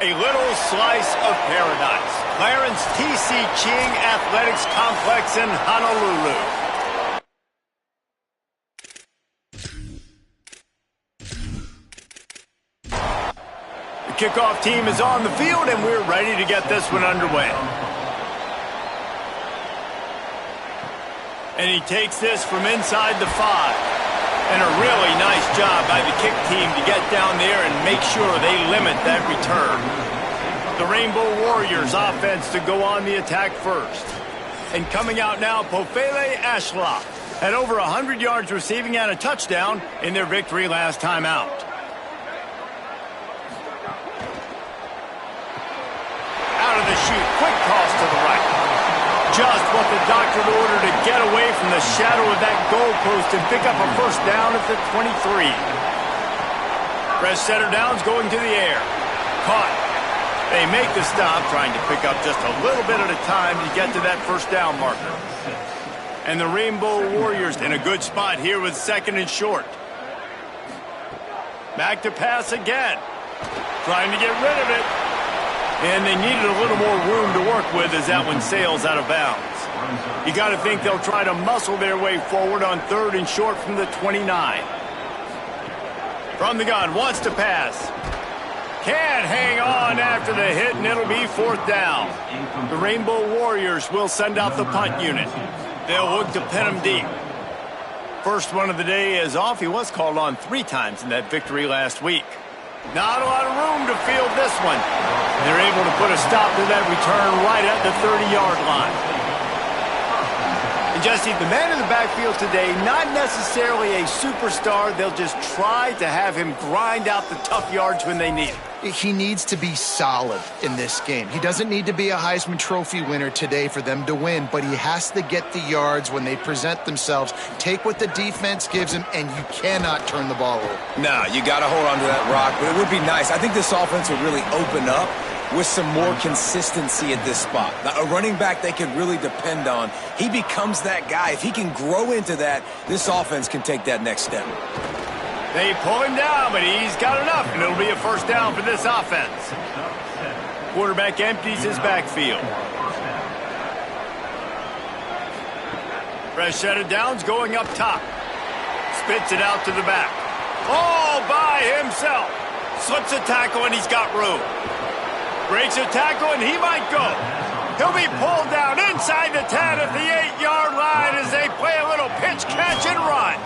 A little slice of paradise. Clarence T.C. Ching Athletics Complex in Honolulu. The kickoff team is on the field, and we're ready to get this one underway. And he takes this from inside the 5. And a really nice job by the kick team to get down there and make sure they limit that return. The Rainbow Warriors offense to go on the attack first. And coming out now, Pofele Ashla had over 100 yards receiving and a touchdown in their victory last time out. Out of the chute, quick toss to the right. Just what the doctor ordered to get away from the shadow of that goalpost and pick up a first down at the 23. Fresh setter downs going to the air. Caught. They make the stop, trying to pick up just a little bit at a time to get to that first down marker. And the Rainbow Warriors in a good spot here with 2nd and short. Back to pass again. Trying to get rid of it. And they needed a little more room to work with as that one sails out of bounds. You got to think they'll try to muscle their way forward on 3rd and short from the 29. From the gun, wants to pass. Can't hang on after the hit, and it'll be 4th down. The Rainbow Warriors will send out the punt unit. They'll look to pin him deep. First one of the day is off. He was called on 3 times in that victory last week. Not a lot of room to field this one. They're able to put a stop to that return right at the 30-yard line. And Jesse, the man in the backfield today, not necessarily a superstar. They'll just try to have him grind out the tough yards when they need it. He needs to be solid in this game. He doesn't need to be a Heisman Trophy winner today for them to win, but he has to get the yards when they present themselves. Take what the defense gives him, and you cannot turn the ball over. No, you got to hold on to that rock, but it would be nice. I think this offense would really open up with some more consistency at this spot. Now, a running back they can really depend on. He becomes that guy. If he can grow into that, this offense can take that next step. They pull him down, but he's got enough, and it'll be a first down for this offense. Quarterback empties his backfield. Fresh set of downs going up top. Spits it out to the back. All by himself. Slips a tackle, and he's got room. Breaks a tackle, and he might go. He'll be pulled down inside the 10 at the 8-yard line as they play a little pitch, catch, and run.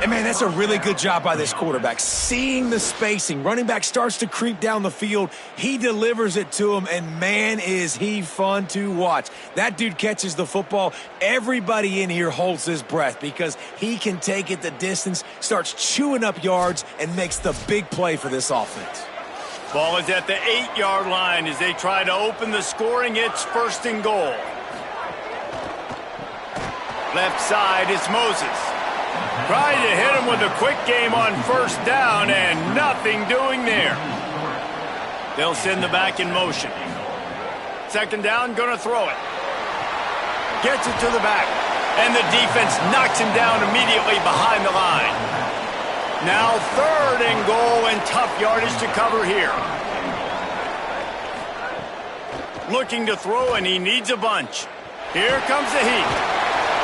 And, man, that's a really good job by this quarterback. Seeing the spacing. Running back starts to creep down the field. He delivers it to him, and, man, is he fun to watch. That dude catches the football. Everybody in here holds his breath because he can take it the distance, starts chewing up yards, and makes the big play for this offense. Ball is at the 8-yard line as they try to open the scoring. It's 1st and goal. Left side is Moses. Trying to hit him with a quick game on 1st down, and nothing doing there. They'll send the back in motion. 2nd down, gonna throw it. Gets it to the back, and the defense knocks him down immediately behind the line. Now 3rd and goal, and tough yardage to cover here. Looking to throw, and he needs a bunch. Here comes the heat.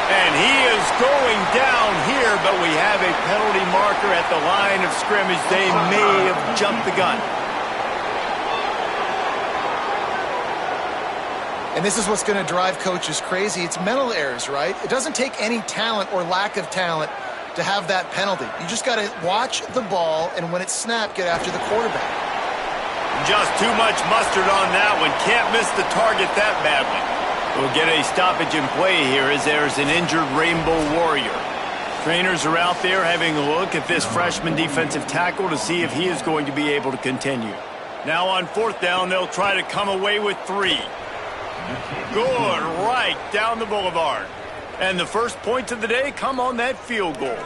And he is going down here, but we have a penalty marker at the line of scrimmage. They may have jumped the gun. And this is what's going to drive coaches crazy. It's mental errors, right? It doesn't take any talent or lack of talent to have that penalty. You just got to watch the ball, and when it's snapped, get after the quarterback. Just too much mustard on that one. Can't miss the target that badly. We'll get a stoppage in play here as there's an injured Rainbow Warrior. Trainers are out there having a look at this freshman defensive tackle to see if he is going to be able to continue. Now on 4th down, they'll try to come away with 3. Good right down the boulevard. And the first points of the day come on that field goal.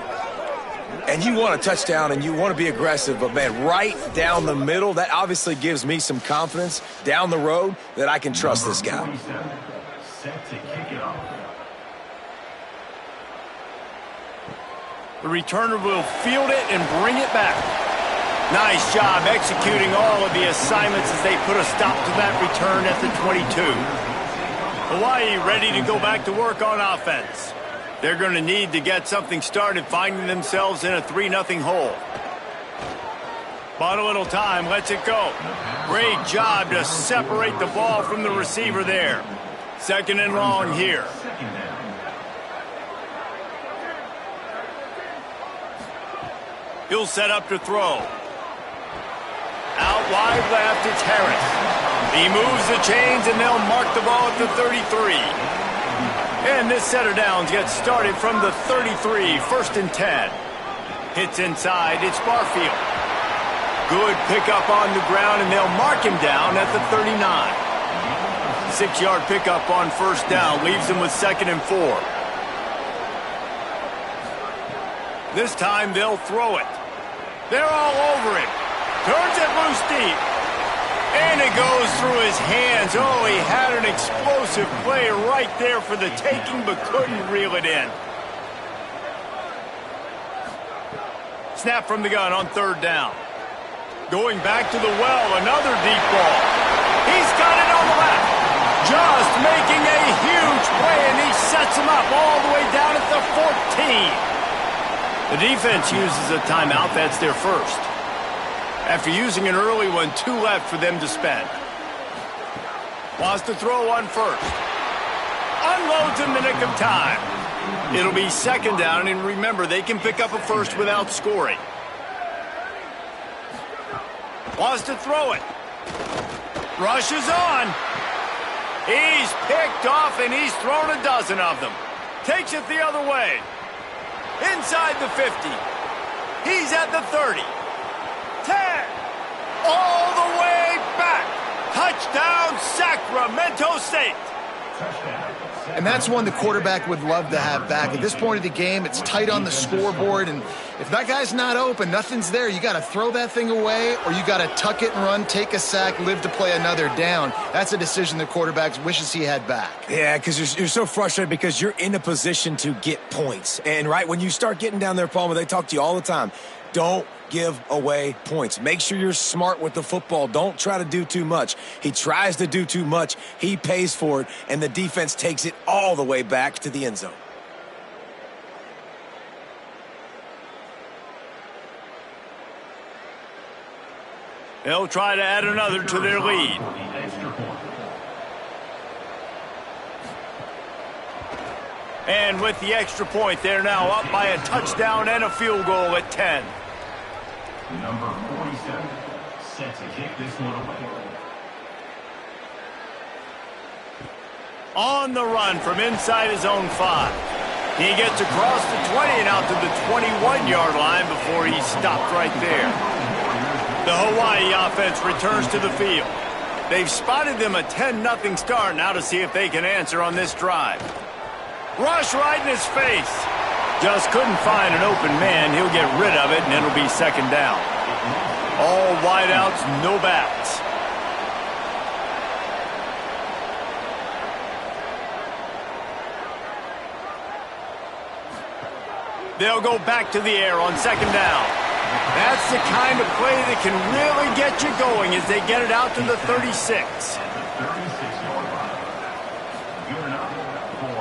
And you want a touchdown and you want to be aggressive, but, man, right down the middle, that obviously gives me some confidence down the road that I can trust this guy. Set to kick it off. The returner will field it and bring it back. Nice job executing all of the assignments as they put a stop to that return at the 22. Hawaii ready to go back to work on offense. They're going to need to get something started, finding themselves in a 3-0 hole. Bought a little time, lets it go. Great job to separate the ball from the receiver there. Second and long here. He'll set up to throw. Out wide left, it's Harris. He moves the chains, and they'll mark the ball at the 33. And this set of downs gets started from the 33, 1st and 10. Hits inside, it's Barfield. Good pickup on the ground, and they'll mark him down at the 39. 6-yard pickup on 1st down, leaves him with 2nd and 4. This time they'll throw it. They're all over him. Turns it loose deep. And it goes through his hands. Oh, he had an explosive play right there for the taking, but couldn't reel it in. Snap from the gun on 3rd down. Going back to the well, another deep ball. He's got it on the left. Just making a huge play, and he sets him up all the way down at the 14. The defense uses a timeout. That's their first. After using an early one, 2 left for them to spend. Wants to throw on 1st. Unloads in the nick of time. It'll be 2nd down, and remember, they can pick up a 1st without scoring. Wants to throw it. Rushes on. He's picked off, and he's thrown a dozen of them. Takes it the other way. Inside the 50. He's at the 30. 10. All the way back. Touchdown, Sacramento State. And that's one the quarterback would love to have back. At this point of the game, it's tight on the scoreboard, and if that guy's not open, nothing's there. You got to throw that thing away, or you got to tuck it and run, take a sack, live to play another down. That's a decision the quarterback wishes he had back. Yeah, because you're so frustrated because you're in a position to get points. And, right, when you start getting down there, Palmer, they talk to you all the time. Don't give away points. Make sure you're smart with the football. Don't try to do too much. He tries to do too much. He pays for it, and the defense takes it all the way back to the end zone. They'll try to add another to their lead. And with the extra point, they're now up by a touchdown and a field goal at 10. Number 47, set to kick this one away. On the run from inside his own 5. He gets across the 20 and out to the 21-yard line before he's stopped right there. The Hawaii offense returns to the field. They've spotted them a 10-0 start now to see if they can answer on this drive. Rush right in his face. Just couldn't find an open man. He'll get rid of it, and it'll be 2nd down. All wideouts, no backs. They'll go back to the air on 2nd down. That's the kind of play that can really get you going as they get it out to the 36.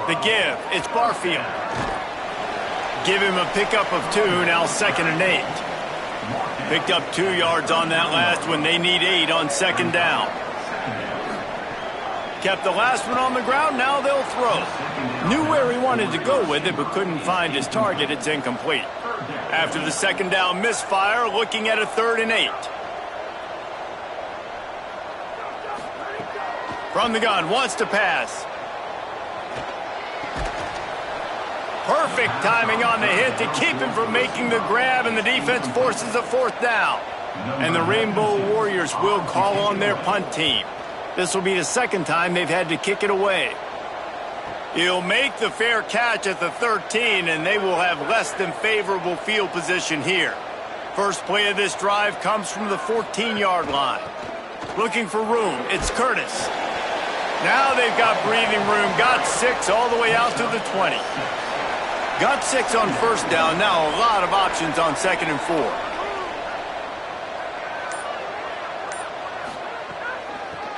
The give, it's Barfield. Give him a pickup of 2, now 2nd and 8. Picked up 2 yards on that last one. They need 8 on 2nd down. Kept the last one on the ground, now they'll throw. Knew where he wanted to go with it, but couldn't find his target. It's incomplete. After the 2nd down misfire, looking at a 3rd and 8. From the gun, wants to pass. Perfect timing on the hit to keep him from making the grab, and the defense forces a 4th down. And the Rainbow Warriors will call on their punt team. This will be the 2nd time they've had to kick it away. He'll make the fair catch at the 13, and they will have less than favorable field position here. First play of this drive comes from the 14-yard line. Looking for room, it's Curtis. Now they've got breathing room, got 6 all the way out to the 20. Got 6 on 1st down, now a lot of options on 2nd and 4.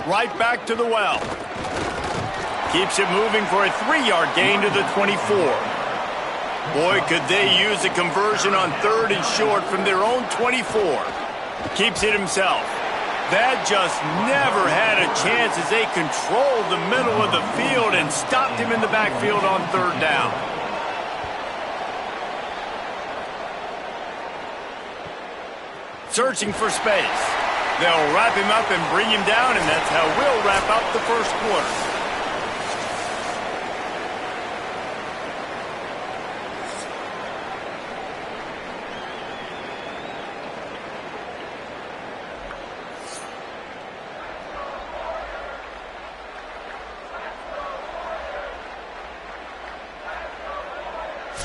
Right back to the well. Keeps it moving for a 3-yard gain to the 24. Boy, could they use a conversion on 3rd and short from their own 24. Keeps it himself. That just never had a chance as they controlled the middle of the field and stopped him in the backfield on 3rd down. Searching for space. They'll wrap him up and bring him down, and that's how we'll wrap up the first quarter.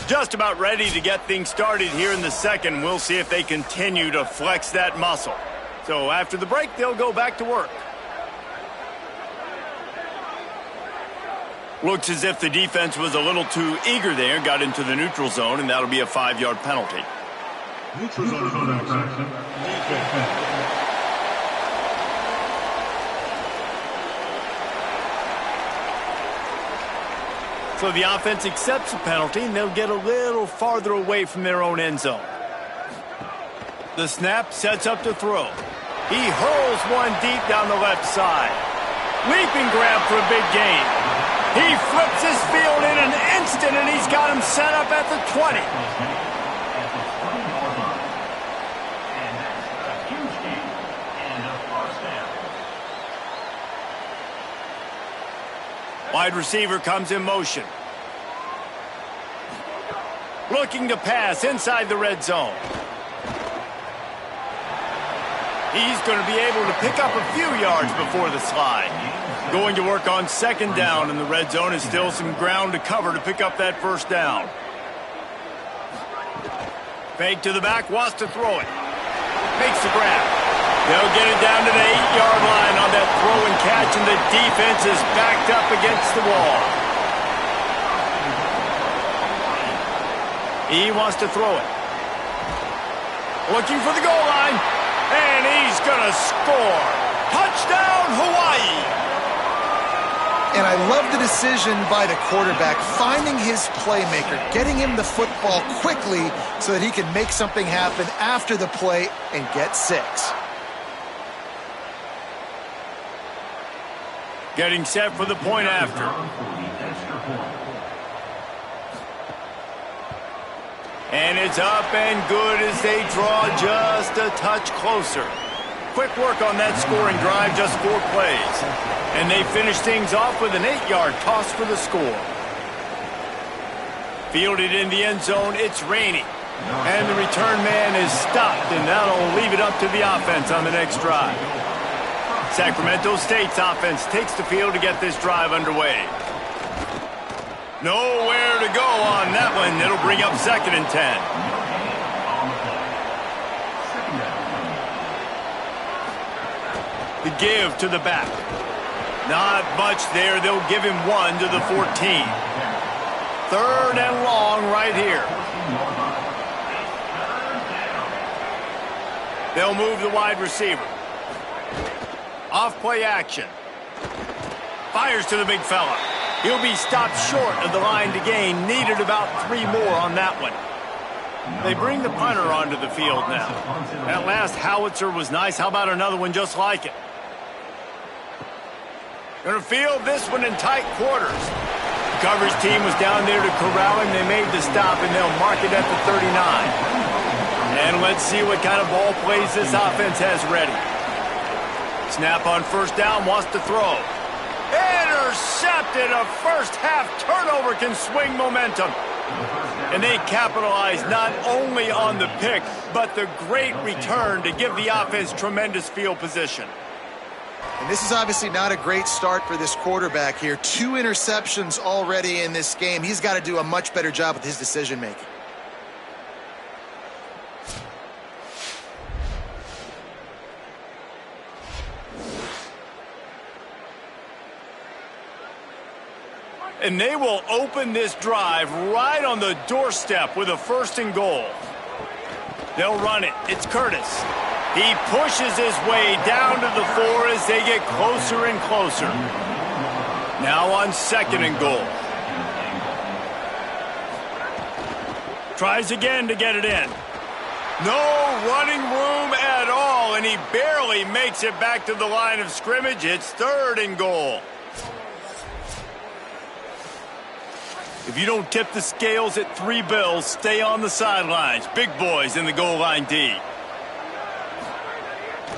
Just about ready to get things started here in the second. We'll see if they continue to flex that muscle. So after the break, they'll go back to work. Looks as if the defense was a little too eager there, got into the neutral zone, and that'll be a 5-yard penalty. Neutral zone infraction. So the offense accepts the penalty, and they'll get a little farther away from their own end zone. The snap sets up to throw. He hurls one deep down the left side. Leaping grab for a big gain. He flips his field in an instant, and he's got him set up at the 20. And that's a huge gain and a first down. Wide receiver comes in motion. Looking to pass inside the red zone. He's going to be able to pick up a few yards before the slide. Going to work on 2nd down, and the red zone is still some ground to cover to pick up that 1st down. Fake to the back, wants to throw it. Makes the grab. They'll get it down to the 8-yard line on that throw and catch, and the defense is backed up against the wall. He wants to throw it. Looking for the goal line, and he's going to score. Touchdown, Hawaii! And I love the decision by the quarterback, finding his playmaker, getting him the football quickly so that he can make something happen after the play and get 6. Getting set for the point after. And it's up and good as they draw just a touch closer. Quick work on that scoring drive, just 4 plays. And they finish things off with an 8-yard toss for the score. Fielded in the end zone, it's raining. And the return man is stopped, and that'll leave it up to the offense on the next drive. Sacramento State's offense takes the field to get this drive underway. Nowhere to go on that one. It'll bring up 2nd and 10. The give to the back. Not much there. They'll give him 1 to the 14. 3rd and long right here. They'll move the wide receiver. Off play action. Fires to the big fella. He'll be stopped short of the line to gain. Needed about 3 more on that one. They bring the punter onto the field now. That last howitzer was nice. How about another one just like it? Going to field this one in tight quarters. The coverage team was down there to corral him. They made the stop, and they'll mark it at the 39. And let's see what kind of ball plays this offense has ready. Snap on 1st down, wants to throw. Intercepted. A first-half turnover can swing momentum. And they capitalize not only on the pick, but the great return to give the offense tremendous field position. And this is obviously not a great start for this quarterback here. 2 interceptions already in this game. He's got to do a much better job with his decision-making. And they will open this drive right on the doorstep with a 1st and goal. They'll run it. It's Curtis. He pushes his way down to the 4 as they get closer and closer. Now on 2nd and goal. Tries again to get it in. No running room at all, and he barely makes it back to the line of scrimmage. It's 3rd and goal. If you don't tip the scales at 3 bills, stay on the sidelines. Big boys in the goal line D.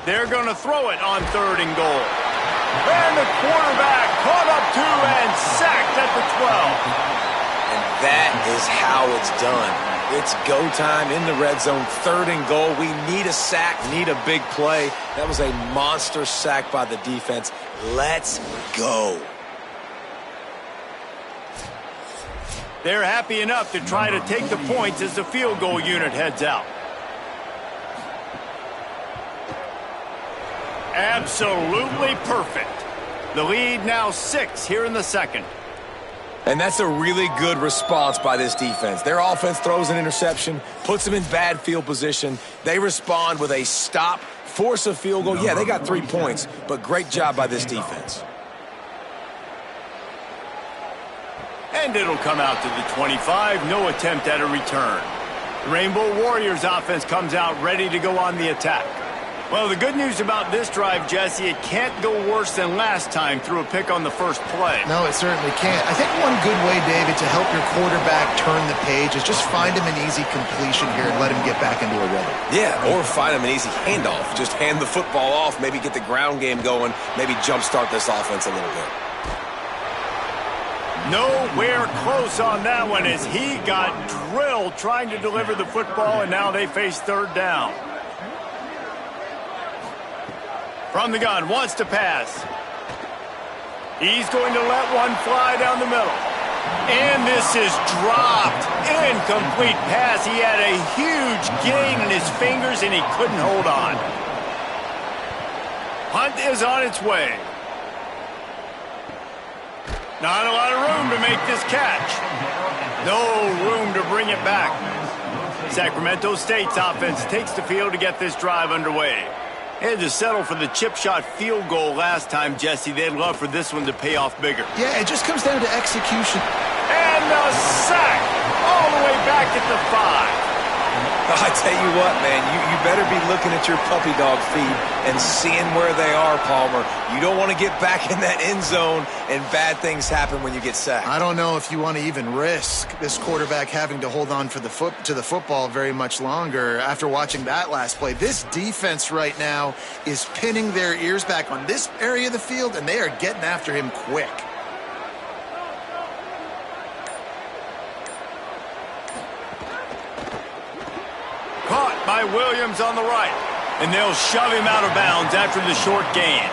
They're going to throw it on 3rd and goal. And the quarterback caught up to and sacked at the 12. And that is how it's done. It's go time in the red zone, 3rd and goal. We need a sack, need a big play. That was a monster sack by the defense. Let's go. They're happy enough to try to take the points as the field goal unit heads out. Absolutely perfect. The lead now 6 here in the 2nd. And that's a really good response by this defense. Their offense throws an interception, puts them in bad field position. They respond with a stop, force a field goal. Yeah, they got 3 points, but great job by this defense. And it'll come out to the 25. No attempt at a return. The Rainbow Warriors offense comes out ready to go on the attack. Well, the good news about this drive, Jesse, it can't go worse than last time through a pick on the first play. No, it certainly can't. I think one good way, David, to help your quarterback turn the page is just find him an easy completion here and let him get back into a rhythm. Yeah, or find him an easy handoff. Just hand the football off, maybe get the ground game going, maybe jumpstart this offense a little bit. Nowhere close on that one as he got drilled trying to deliver the football, and now they face 3rd down. From the gun, wants to pass. He's going to let one fly down the middle. And this is dropped. Incomplete pass. He had a huge gain in his fingers, and he couldn't hold on. Hunt is on its way. Not a lot of room to make this catch. No room to bring it back. Sacramento State's offense takes the field to get this drive underway. They had to settle for the chip shot field goal last time, Jesse. They'd love for this one to pay off bigger. Yeah, it just comes down to execution. And the sack all the way back at the 5. I tell you what, man, you better be looking at your puppy dog feed and seeing where they are, Palmer. You don't want to get back in that end zone and bad things happen when you get sacked. I don't know if you want to even risk this quarterback having to hold on for the football very much longer after watching that last play. This defense right now is pinning their ears back on this area of the field, and they are getting after him quick. Caught by Williams on the right. And they'll shove him out of bounds after the short gain.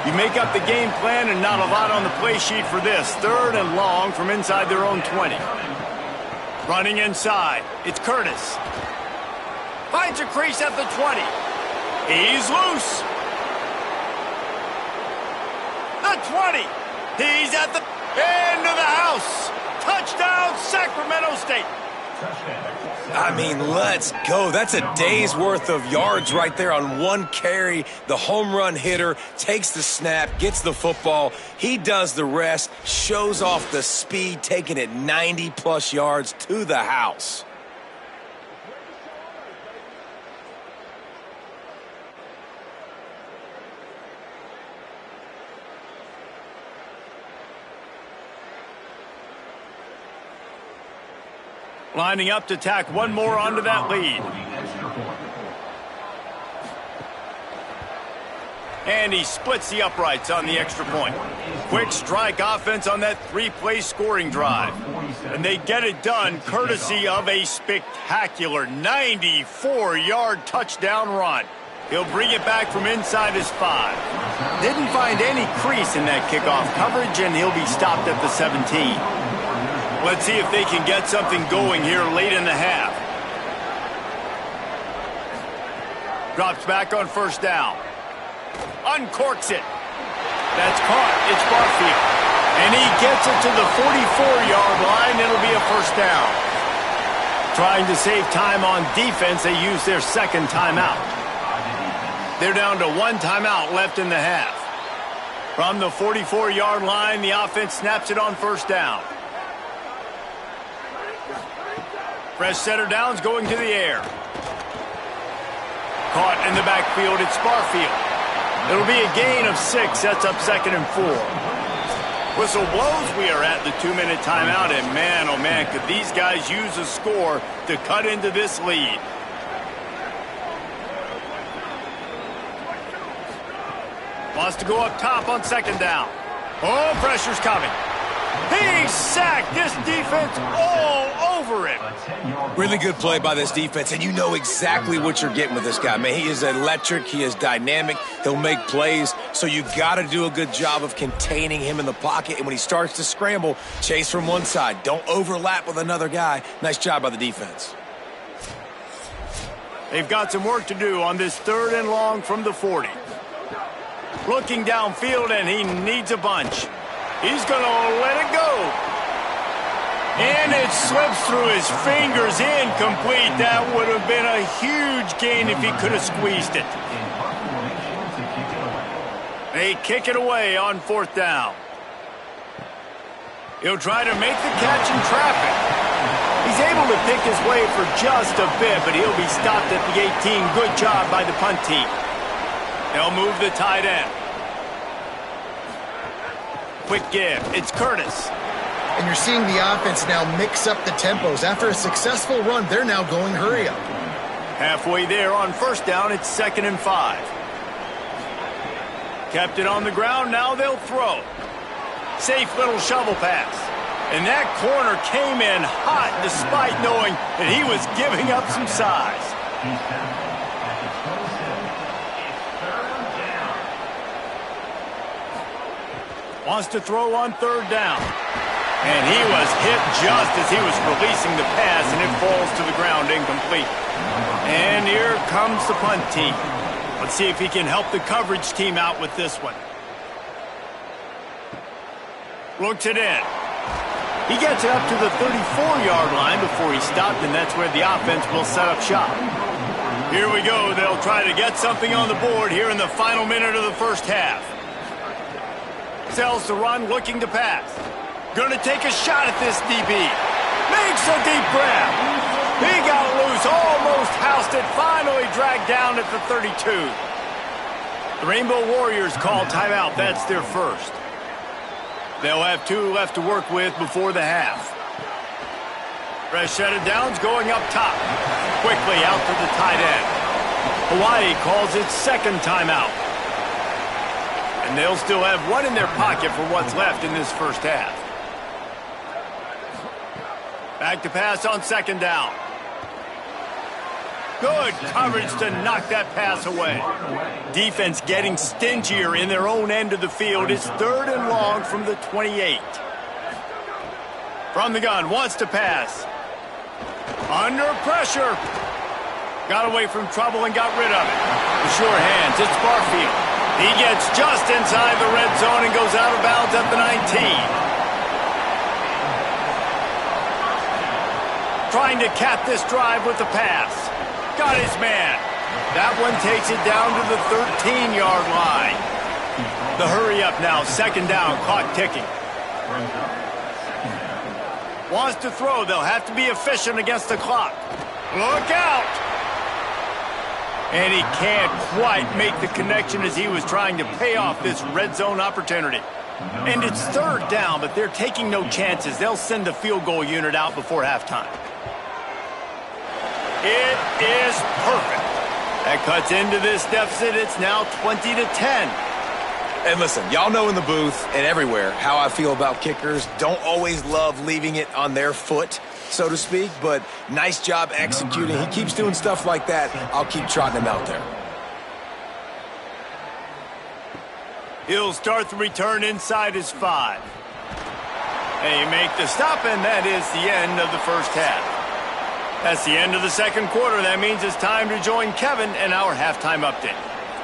You make up the game plan and not a lot on the play sheet for this. 3rd and long from inside their own 20. Running inside. It's Curtis. Finds a crease at the 20. He's loose. The 20. He's at the end of the house. Touchdown, Sacramento State. I mean, let's go. That's a day's worth of yards right there on one carry. The home run hitter takes the snap, gets the football. He does the rest, shows off the speed, taking it 90-plus yards to the house. Lining up to tack one more onto that lead. And he splits the uprights on the extra point. Quick strike offense on that 3-play scoring drive. And they get it done courtesy of a spectacular 94-yard touchdown run. He'll bring it back from inside his 5. Didn't find any crease in that kickoff coverage, and he'll be stopped at the 17. Let's see if they can get something going here late in the half. Drops back on 1st down. Uncorks it. That's caught. It's Barfield. And he gets it to the 44-yard line. It'll be a 1st down. Trying to save time on defense, they use their 2nd timeout. They're down to one timeout left in the half. From the 44-yard line, the offense snaps it on first down. Fresh setter downs going to the air. Caught in the backfield, it's Barfield. It'll be a gain of 6, sets up 2nd and 4. Whistle blows, we are at the 2-minute timeout, and man, oh man, could these guys use a score to cut into this lead. Wants to go up top on 2nd down. Oh, pressure's coming. He's sacked. This defense all over him. Really good play by this defense, and you know exactly what you're getting with this guy. Man, he is electric. He is dynamic. He'll make plays, so you got to do a good job of containing him in the pocket. And when he starts to scramble, chase from one side. Don't overlap with another guy. Nice job by the defense. They've got some work to do on this 3rd and long from the 40. Looking downfield, and he needs a bunch. He's going to let it go. And it slips through his fingers, incomplete. That would have been a huge gain if he could have squeezed it. They kick it away on 4th down. He'll try to make the catch in traffic. He's able to pick his way for just a bit, but he'll be stopped at the 18. Good job by the punt team. They'll move the tight end. Quick give. It's Curtis. And you're seeing the offense now mix up the tempos. After a successful run, they're now going hurry up. Halfway there on 1st down, it's 2nd and 5. Kept it on the ground, now they'll throw. Safe little shovel pass. And that corner came in hot despite knowing that he was giving up some size. Wants to throw on 3rd down. And he was hit just as he was releasing the pass, and it falls to the ground incomplete. And here comes the punt team. Let's see if he can help the coverage team out with this one. Looks it in. He gets it up to the 34-yard line before he stopped, and that's where the offense will set up shop. Here we go. They'll try to get something on the board here in the final minute of the 1st half. Sells the run, looking to pass. Gonna take a shot at this DB. Makes a deep grab. He got loose, almost housed it, finally dragged down at the 32. The Rainbow Warriors call timeout. That's their first. They'll have 2 left to work with before the half. Fresh set of downs going up top. Quickly out to the tight end. Hawaii calls its 2nd timeout. And they'll still have 1 in their pocket for what's left in this 1st half. Back to pass on 2nd down. Good coverage to knock that pass away. Defense getting stingier in their own end of the field. It's 3rd and long from the 28. From the gun, wants to pass. Under pressure. Got away from trouble and got rid of it. The sure hands, it's Barfield. He gets just inside the red zone and goes out of bounds at the 19. Trying to cap this drive with the pass. Got his man. That one takes it down to the 13-yard line. The hurry up now, 2nd down, clock ticking. Wants to throw. They'll have to be efficient against the clock. Look out! And he can't quite make the connection as he was trying to pay off this red zone opportunity. And it's 3rd down, but they're taking no chances. They'll send the field goal unit out before halftime. It is perfect. That cuts into this deficit. It's now 20-10. And listen, y'all know in the booth and everywhere how I feel about kickers. Don't always love leaving it on their foot, so to speak, but nice job executing. He keeps doing stuff like that. I'll keep trotting him out there. He'll start the return inside his 5. They make the stop, and that is the end of the 1st half. That's the end of the 2nd quarter. That means it's time to join Kevin in our halftime update.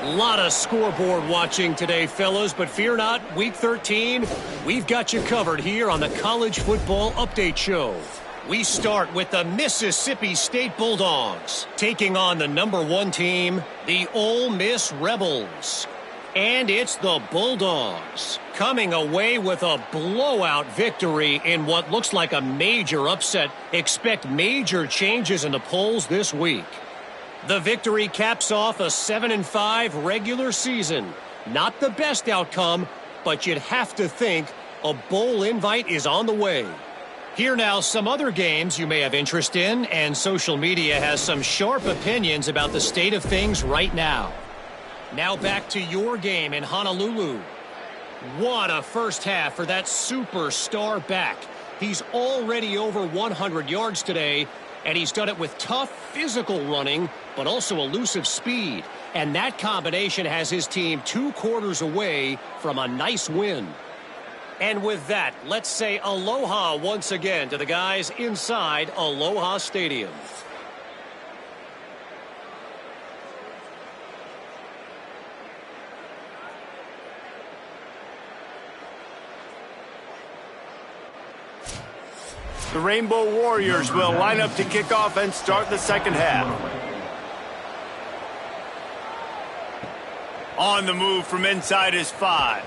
A lot of scoreboard watching today, fellas, but fear not, Week 13, we've got you covered here on the College Football Update Show. We start with the Mississippi State Bulldogs, taking on the #1 team, the Ole Miss Rebels. And it's the Bulldogs, coming away with a blowout victory in what looks like a major upset. Expect major changes in the polls this week. The victory caps off a 7-5 regular season. Not the best outcome, but you'd have to think a bowl invite is on the way. Here now, some other games you may have interest in, and social media has some sharp opinions about the state of things right now. Now back to your game in Honolulu. What a first half for that superstar back. He's already over 100 yards today, and he's done it with tough physical running, but also elusive speed. And that combination has his team 2 quarters away from a nice win. And with that, let's say aloha once again to the guys inside Aloha Stadium. The Rainbow Warriors will line up to kick off and start the second half. On the move from inside his 5.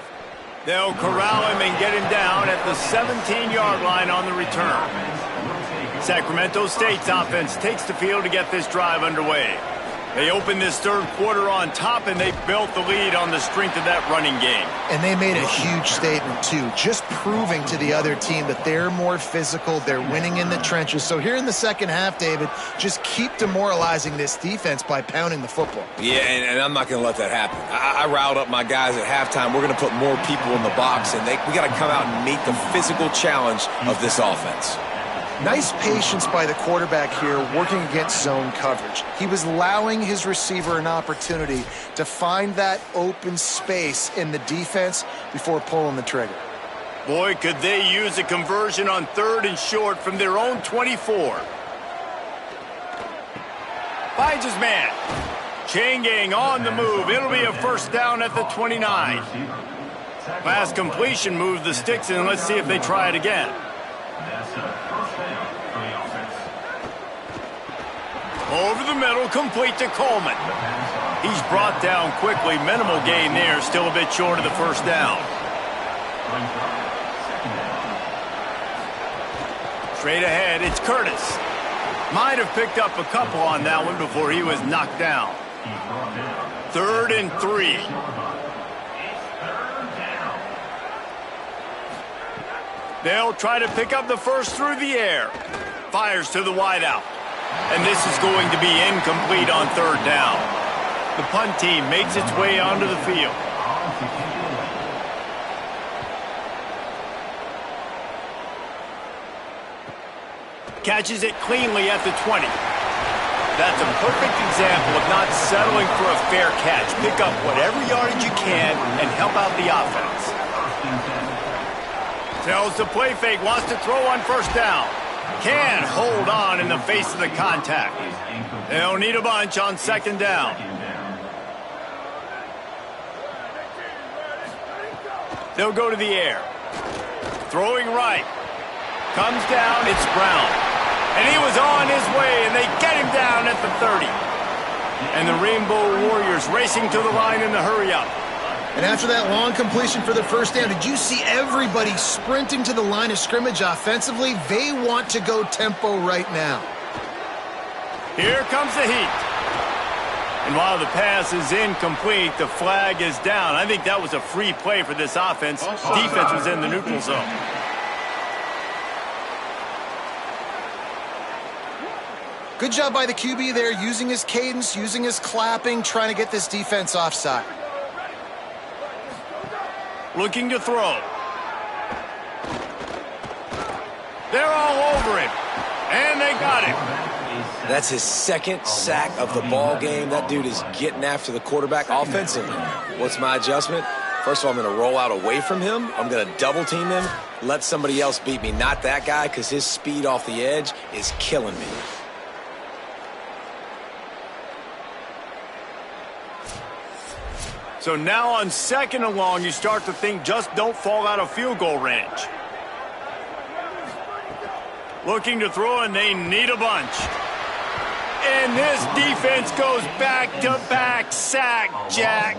They'll corral him and get him down at the 17-yard line on the return. Sacramento State's offense takes the field to get this drive underway. They open this third quarter on top, and they built the lead on the strength of that running game. And they made a huge statement, too, just proving to the other team that they're more physical, they're winning in the trenches. So here in the second half, David, just keep demoralizing this defense by pounding the football. Yeah, and I'm not going to let that happen. I riled up my guys at halftime. We're going to put more people in the box, and we got to come out and meet the physical challenge of this offense. Nice patience by the quarterback here working against zone coverage. He was allowing his receiver an opportunity to find that open space in the defense before pulling the trigger. Boy, could they use a conversion on 3rd and short from their own 24. Finds his man. Chain gang on the move. It'll be a first down at the 29. Pass completion moves the sticks in. Let's see if they try it again. Over the middle, complete to Coleman. He's brought down quickly. Minimal gain there, still a bit short of the first down. Straight ahead, it's Curtis. Might have picked up a couple on that one before he was knocked down. 3rd and 3. They'll try to pick up the first through the air. Fires to the wideout. And this is going to be incomplete on 3rd down. The punt team makes its way onto the field. Catches it cleanly at the 20. That's a perfect example of not settling for a fair catch. Pick up whatever yardage you can and help out the offense. Tells the play fake, wants to throw on 1st down. Can't hold on in the face of the contact. They'll need a bunch on 2nd down. They'll go to the air. Throwing right. Comes down, it's Brown. And he was on his way, and they get him down at the 30. And the Rainbow Warriors racing to the line in the hurry-up. And after that long completion for the first down, did you see everybody sprinting to the line of scrimmage offensively? They want to go tempo right now. Here comes the heat. And while the pass is incomplete, the flag is down. I think that was a free play for this offense. Defense was in the neutral zone. Good job by the QB there, using his cadence, using his clapping, trying to get this defense offside. Looking to throw. They're all over him. And they got him. That's his 2nd sack of the ball game. That dude is getting after the quarterback offensively. What's my adjustment? First of all, I'm going to roll out away from him. I'm going to double team him. Let somebody else beat me. Not that guy, because his speed off the edge is killing me. So now on 2nd and long, you start to think just don't fall out of field goal range. Looking to throw, and they need a bunch. And this defense goes back-to-back sack, Jack.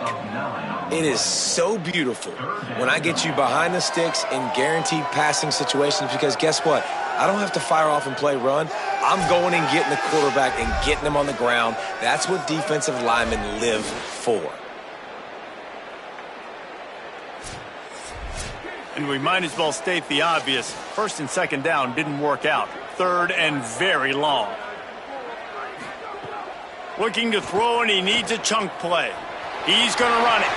It is so beautiful when I get you behind the sticks in guaranteed passing situations because guess what? I don't have to fire off and play run. I'm going and getting the quarterback and getting him on the ground. That's what defensive linemen live for. And we might as well state the obvious. First and second down didn't work out. Third and very long. Looking to throw, and he needs a chunk play. He's going to run it.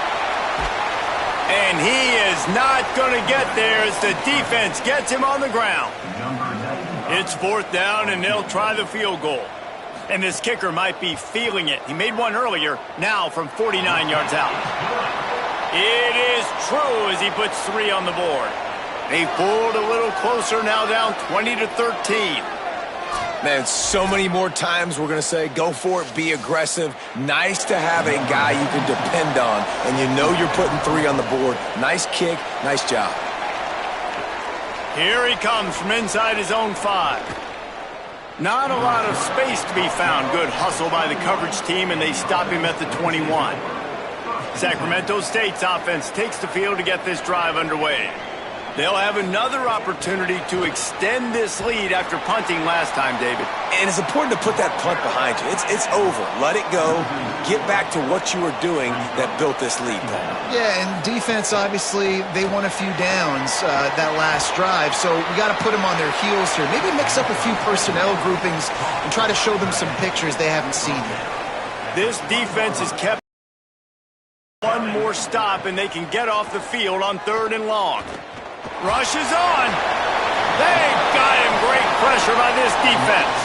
And he is not going to get there as the defense gets him on the ground. It's fourth down, and they'll try the field goal. And this kicker might be feeling it. He made one earlier, now from 49 yards out. It is true as he puts 3 on the board. They pulled a little closer, now down 20-13. Man, so many more times we're going to say, go for it, be aggressive. Nice to have a guy you can depend on, and you know you're putting 3 on the board. Nice kick, nice job. Here he comes from inside his own 5. Not a lot of space to be found. Good hustle by the coverage team, and they stop him at the 21. Sacramento State's offense takes the field to get this drive underway. They'll have another opportunity to extend this lead after punting last time, David. And it's important to put that punt behind you. It's over. Let it go. Get back to what you were doing that built this lead, Paul. Yeah, and defense, obviously, they won a few downs that last drive, so we got to put them on their heels here. Maybe mix up a few personnel groupings and try to show them some pictures they haven't seen yet. This defense has kept one more stop, and they can get off the field on 3rd and long. Rush is on. They got him. Great pressure by this defense.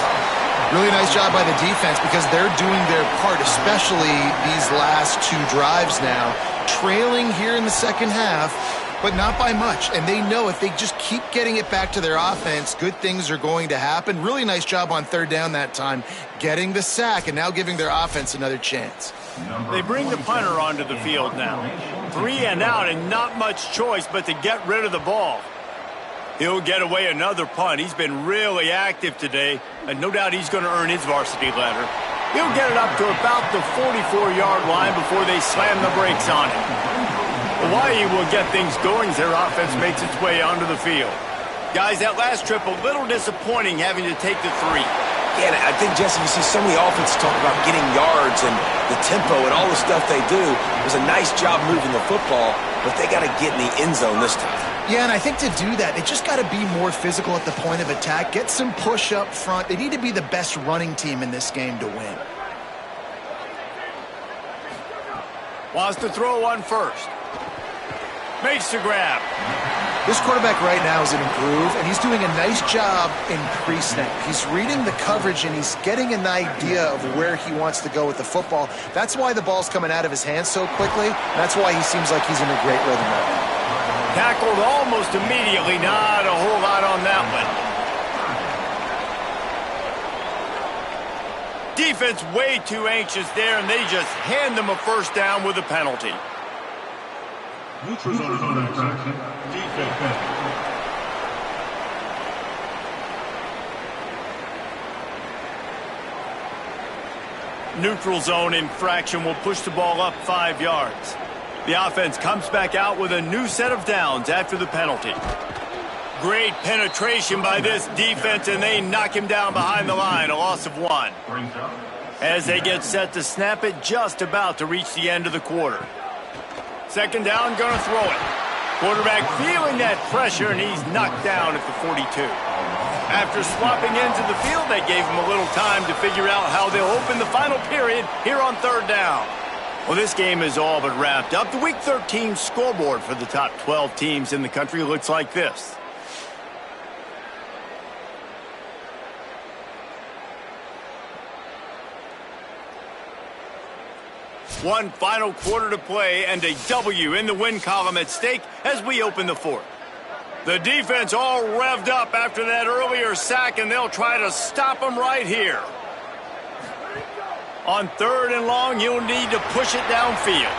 Really nice job by the defense because they're doing their part, especially these last 2 drives now. Trailing here in the second half, but not by much. And they know if they just keep getting it back to their offense, good things are going to happen. Really nice job on 3rd down that time, getting the sack and now giving their offense another chance. They bring the punter onto the field now. 3 and out, and not much choice but to get rid of the ball. He'll get away another punt. He's been really active today, and no doubt he's going to earn his varsity letter. He'll get it up to about the 44-yard line before they slam the brakes on him. Hawaii will get things going as their offense makes its way onto the field. Guys, that last trip a little disappointing having to take the 3. Yeah, and I think, Jesse, you see so many offenses talk about getting yards and the tempo and all the stuff they do. It was a nice job moving the football, but they got to get in the end zone this time. Yeah, and I think to do that, they just got to be more physical at the point of attack, get some push up front. They need to be the best running team in this game to win. Wants to throw one first. Makes the grab. This quarterback right now is in a groove, and he's doing a nice job in pre-snap. He's reading the coverage, and he's getting an idea of where he wants to go with the football. That's why the ball's coming out of his hands so quickly. That's why he seems like he's in a great rhythm right now. Tackled almost immediately. Not a whole lot on that one. Defense way too anxious there, and they just hand them a first down with a penalty. Neutral zone infraction. Defense. Neutral zone infraction will push the ball up 5 yards. The offense comes back out with a new set of downs after the penalty. Great penetration by this defense, and they knock him down behind the line, a loss of 1. As they get set to snap it, just about to reach the end of the quarter. Second down, gonna throw it. Quarterback feeling that pressure, and he's knocked down at the 42. After swapping into the field, they gave him a little time to figure out how they'll open the final period here on 3rd down. Well, this game is all but wrapped up. The Week 13 scoreboard for the top 12 teams in the country looks like this. One final quarter to play and a W in the win column at stake as we open the 4th. The defense all revved up after that earlier sack, and they'll try to stop them right here. On 3rd and long, you'll need to push it downfield.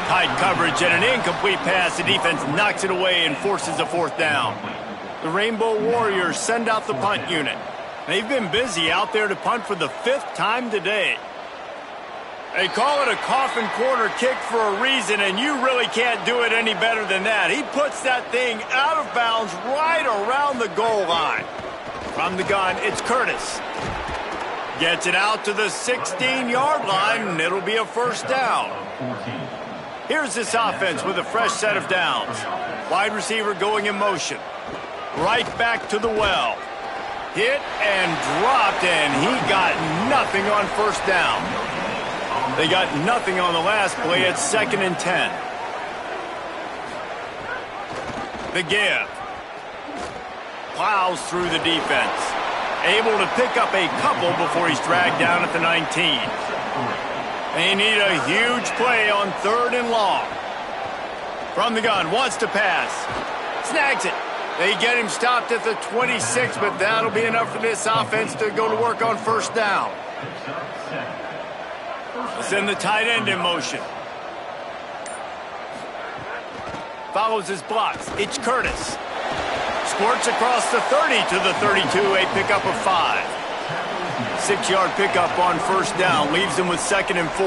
Tight coverage and an incomplete pass. The defense knocks it away and forces a 4th down. The Rainbow Warriors send out the punt unit. They've been busy out there to punt for the 5th time today. They call it a coffin corner kick for a reason, and you really can't do it any better than that. He puts that thing out of bounds right around the goal line. From the gun, it's Curtis. Gets it out to the 16-yard line, and it'll be a first down. Here's this offense with a fresh set of downs. Wide receiver going in motion. Right back to the well. Hit and dropped, and he got nothing on first down. They got nothing on the last play. It's 2nd and 10. The give. Plows through the defense. Able to pick up a couple before he's dragged down at the 19. They need a huge play on 3rd and long. From the gun, wants to pass. Snags it. They get him stopped at the 26, but that'll be enough for this offense to go to work on first down. Send the tight end in motion. Follows his blocks. It's Curtis. Squirts across the 30 to the 32, a pickup of 5. 6-yard pickup on first down, leaves them with 2nd and 4.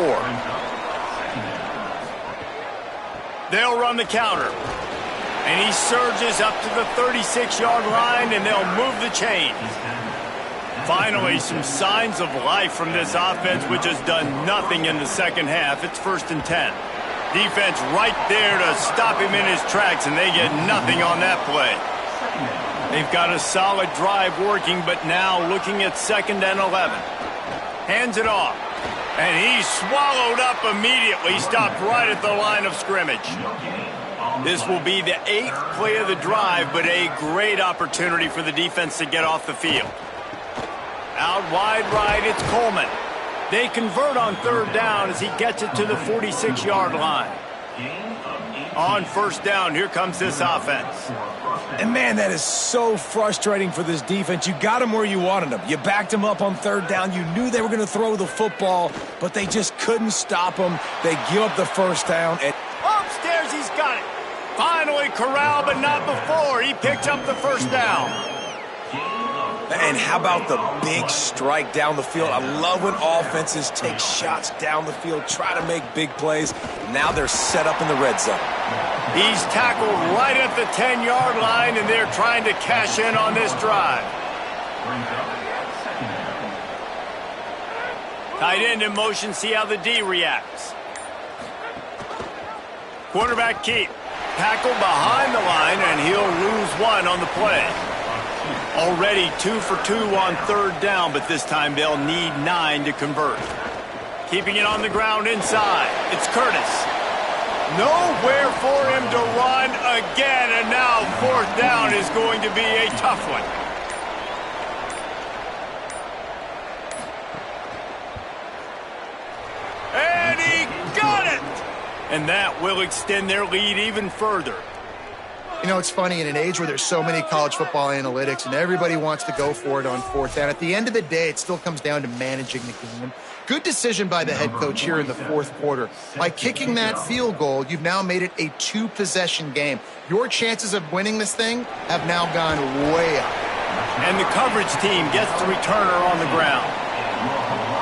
They'll run the counter. And he surges up to the 36-yard line, and they'll move the chains. Finally, some signs of life from this offense, which has done nothing in the second half. It's 1st and 10. Defense right there to stop him in his tracks, and they get nothing on that play. They've got a solid drive working, but now looking at 2nd and 11. Hands it off. And he's swallowed up immediately, stopped right at the line of scrimmage. This will be the 8th play of the drive, but a great opportunity for the defense to get off the field. Out wide right, it's Coleman. They convert on 3rd down as he gets it to the 46-yard line. On first down, here comes this offense. And, man, that is so frustrating for this defense. You got them where you wanted them. You backed them up on 3rd down. You knew they were going to throw the football, but they just couldn't stop them. They give up the first down. And upstairs, he's got it. Finally corralled, but not before. He picks up the first down. And how about the big strike down the field? I love when offenses take shots down the field, try to make big plays. Now they're set up in the red zone. He's tackled right at the 10-yard line, and they're trying to cash in on this drive. Tight end in motion, see how the D reacts. Quarterback keep. Tackled behind the line, and he'll lose 1 on the play. Already 2 for 2 on 3rd down, but this time they'll need 9 to convert. Keeping it on the ground inside. It's Curtis. Nowhere for him to run again, and now 4th down is going to be a tough one. And he got it! And that will extend their lead even further. You know, it's funny, in an age where there's so many college football analytics and everybody wants to go for it on 4th down, at the end of the day, it still comes down to managing the game. Good decision by the head coach here in the 4th quarter. By kicking that field goal, you've now made it a 2-possession game. Your chances of winning this thing have now gone way up. And the coverage team gets the returner on the ground.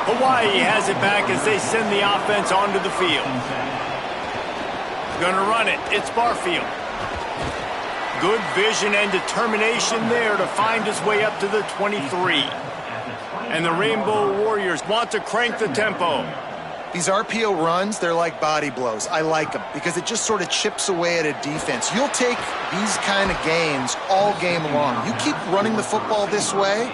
Hawaii has it back as they send the offense onto the field. Gonna run it. It's Barfield. Good vision and determination there to find his way up to the 23. And the Rainbow Warriors want to crank the tempo. These RPO runs, they're like body blows. I like them because it just sort of chips away at a defense. You'll take these kind of games all game long. You keep running the football this way,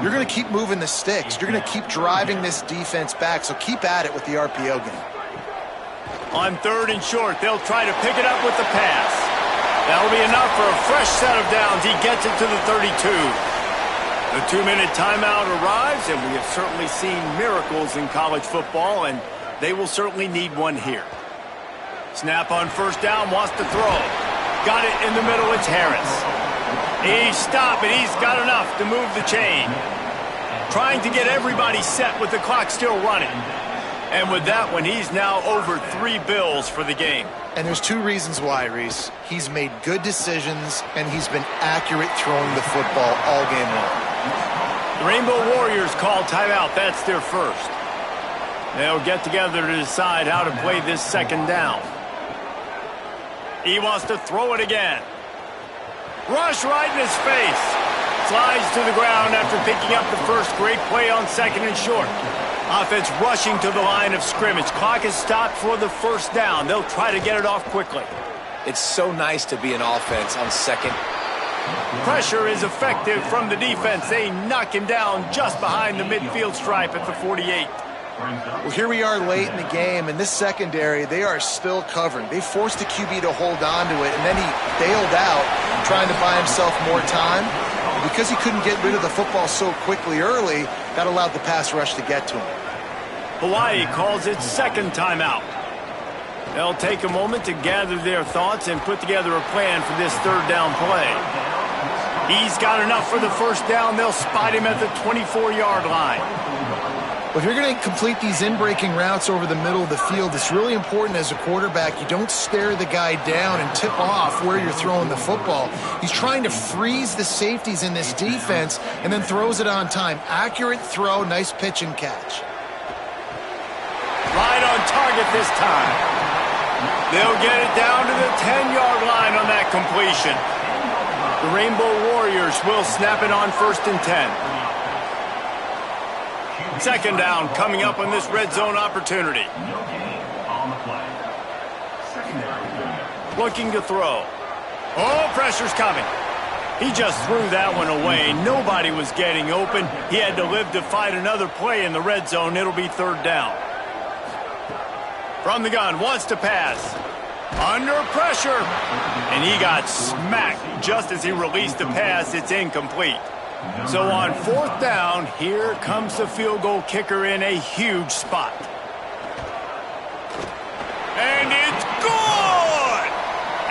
you're going to keep moving the sticks. You're going to keep driving this defense back, so keep at it with the RPO game. On 3rd and short, they'll try to pick it up with the pass. That'll be enough for a fresh set of downs. He gets it to the 32. The 2-minute timeout arrives, and we have certainly seen miracles in college football, and they will certainly need one here. Snap on first down, wants to throw. Got it in the middle, it's Harris. He's stopped, and he's got enough to move the chain. Trying to get everybody set with the clock still running. And with that one, he's now over 3 bills for the game. And there's 2 reasons why, Reese. He's made good decisions, and he's been accurate throwing the football all game long. The Rainbow Warriors call timeout. That's their first. They'll get together to decide how to play this second down. He wants to throw it again. Rush right in his face. Slides to the ground after picking up the first. Great play on second and short. Offense rushing to the line of scrimmage. Clock is stopped for the first down. They'll try to get it off quickly. It's so nice to be an offense on second. Pressure is effective from the defense. They knock him down just behind the midfield stripe at the 48. Well, here we are late in the game, and this secondary, they are still covering. They forced the QB to hold on to it, and then he bailed out, trying to buy himself more time. Because he couldn't get rid of the football so quickly early, that allowed the pass rush to get to him. Hawaii calls its second timeout. They'll take a moment to gather their thoughts and put together a plan for this third down play. He's got enough for the first down. They'll spot him at the 24-yard line. Well, if you're going to complete these in-breaking routes over the middle of the field, it's really important as a quarterback you don't stare the guy down and tip off where you're throwing the football. He's trying to freeze the safeties in this defense and then throws it on time. Accurate throw, nice pitch and catch. Right on target this time. They'll get it down to the 10-yard line on that completion. The Rainbow Warriors will snap it on 1st and 10. Second down coming up on this red zone opportunity. No gain on the play. Secondary. Looking to throw. Oh, pressure's coming. He just threw that one away. Nobody was getting open. He had to live to fight another play in the red zone. It'll be third down. From the gun, wants to pass. Under pressure. And he got smacked just as he released the pass. It's incomplete. So on fourth down, here comes the field goal kicker in a huge spot. And it's good!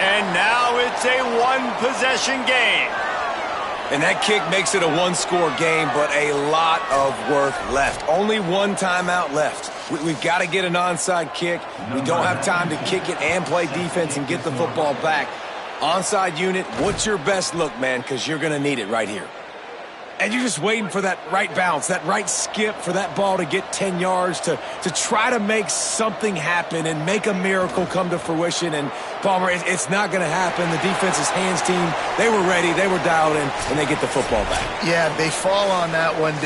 And now it's a one-possession game. And that kick makes it a one-score game, but a lot of work left. Only one timeout left. We've got to get an onside kick. We don't have time to kick it and play defense and get the football back. Onside unit, what's your best look, man? Because you're going to need it right here. And you're just waiting for that right bounce, that right skip for that ball to get 10 yards to try to make something happen and make a miracle come to fruition. And, Palmer, it's not going to happen. The defense's hands team, they were ready, they were dialed in, and they get the football back. Yeah, they fall on that one day.